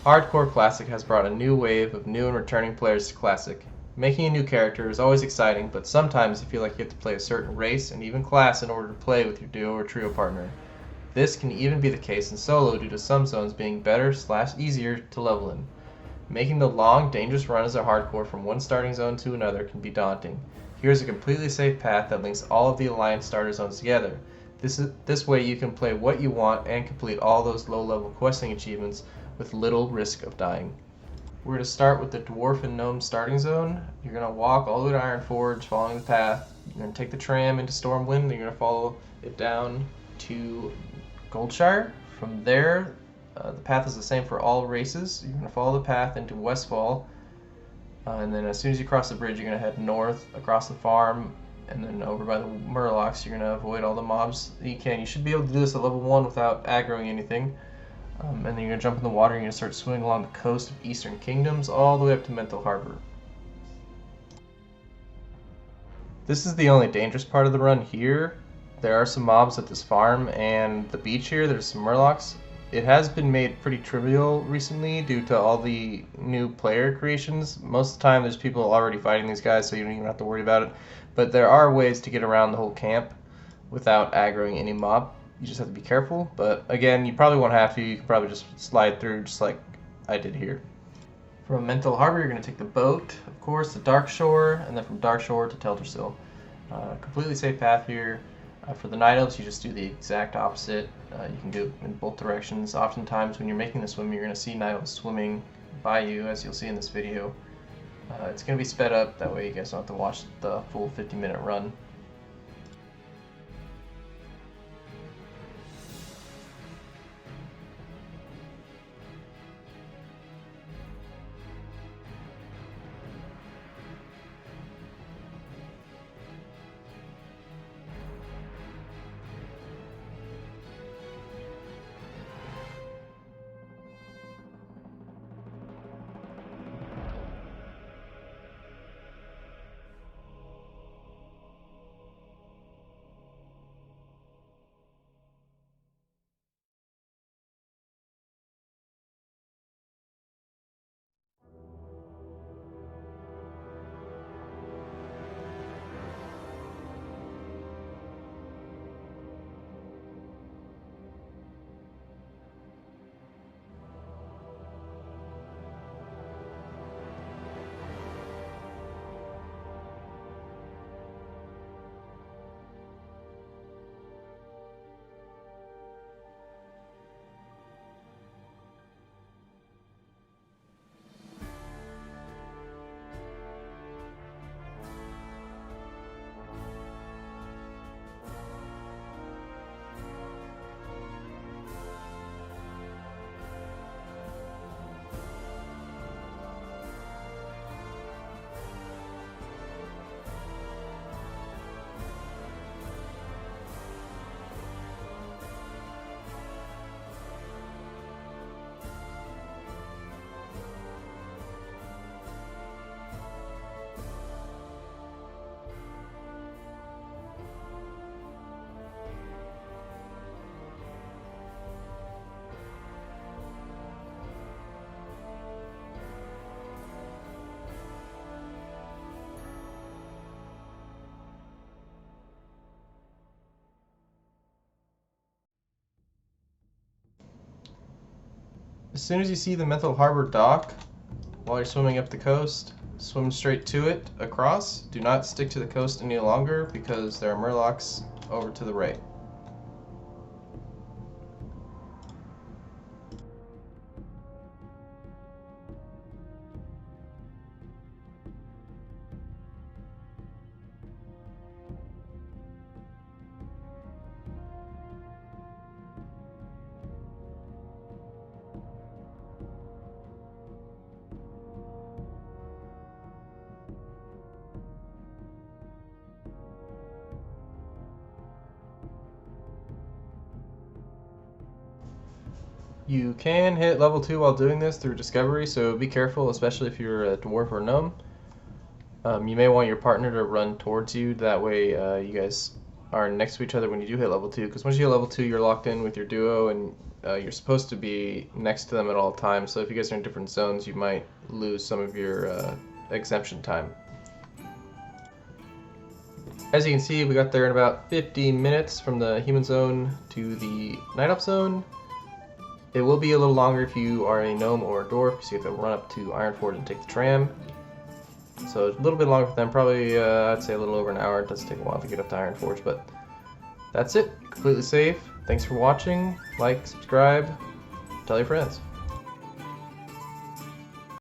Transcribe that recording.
Hardcore Classic has brought a new wave of new and returning players to Classic. Making a new character is always exciting, but sometimes you feel like you have to play a certain race and even class in order to play with your duo or trio partner. This can even be the case in solo due to some zones being better/easier to level in. Making the long, dangerous run as a hardcore from one starting zone to another can be daunting. Here's a completely safe path that links all of the Alliance starter zones together. This way you can play what you want and complete all those low-level questing achievements with little risk of dying. We're going to start with the Dwarf and Gnome starting zone. You're going to walk all the way to Ironforge, following the path. You're going to take the tram into Stormwind, then you're going to follow it down to Goldshire. From there, the path is the same for all races. You're going to follow the path into Westfall, and then as soon as you cross the bridge, you're going to head north across the farm, and then over by the Murlocs. You're going to avoid all the mobs that you can. You should be able to do this at level 1 without aggroing anything. And then you're going to jump in the water and you're going to start swimming along the coast of Eastern Kingdoms all the way up to Mental Harbor. This is the only dangerous part of the run here. There are some mobs at this farm and the beach here. There's some Murlocs. It has been made pretty trivial recently due to all the new player creations. Most of the time there's people already fighting these guys, so you don't even have to worry about it. But there are ways to get around the whole camp without aggroing any mob. You just have to be careful, but again, you probably won't have to. You can probably just slide through just like I did here. From Mental Harbor, you're going to take the boat, of course, to Dark Shore, and then from Dark Shore to Teldrassil. Completely safe path here. For the Night Elves, you just do the exact opposite. You can go in both directions. Oftentimes, when you're making the swim, you're going to see Night Elves swimming by you, as you'll see in this video. It's going to be sped up, that way you guys don't have to watch the full 50-minute run. As soon as you see the Mental Harbor dock, while you're swimming up the coast, swim straight to it across. Do not stick to the coast any longer because there are Murlocs over to the right. You can hit level 2 while doing this through discovery, so be careful, especially if you're a dwarf or gnome. You may want your partner to run towards you, that way you guys are next to each other when you do hit level 2, because once you hit level 2 you're locked in with your duo and you're supposed to be next to them at all times, so if you guys are in different zones, you might lose some of your exemption time. As you can see, we got there in about 15 minutes from the human zone to the night elf zone. It will be a little longer if you are a gnome or a dwarf, because you have to run up to Ironforge and take the tram. So a little bit longer for them, probably I'd say a little over an hour. It does take a while to get up to Ironforge, but that's it. Completely safe. Thanks for watching. Like, subscribe, tell your friends.